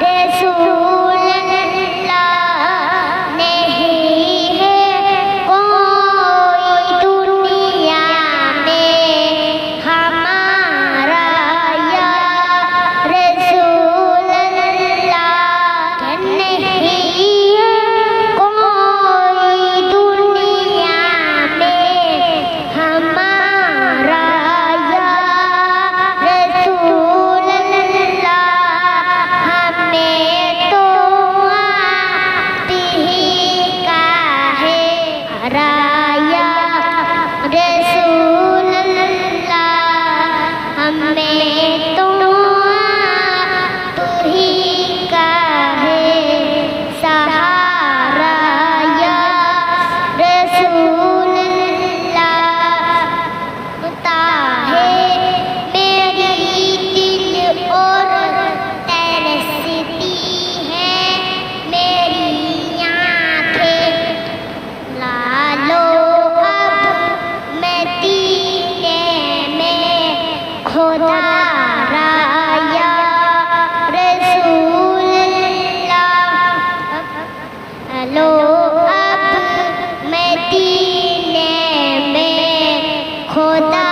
رسول اللہ نہیں ہے کوئی دنیا میں ہمارا یا رسول اللہ نہیں ہے کوئی دنیا میں ہمارا یا رسول اللہ ہمیں تو آپ ہی کا ہے رایا رسول اللہ ہمیں تو آپ ہی کا ہے سہارا یا رسول اللہ ہوتا ہے میری دل اور ترستی ہے میری آنکھیں لالو اب میں سینے میں خدا رایا رسول اللہ لو اب میں سینے میں خدا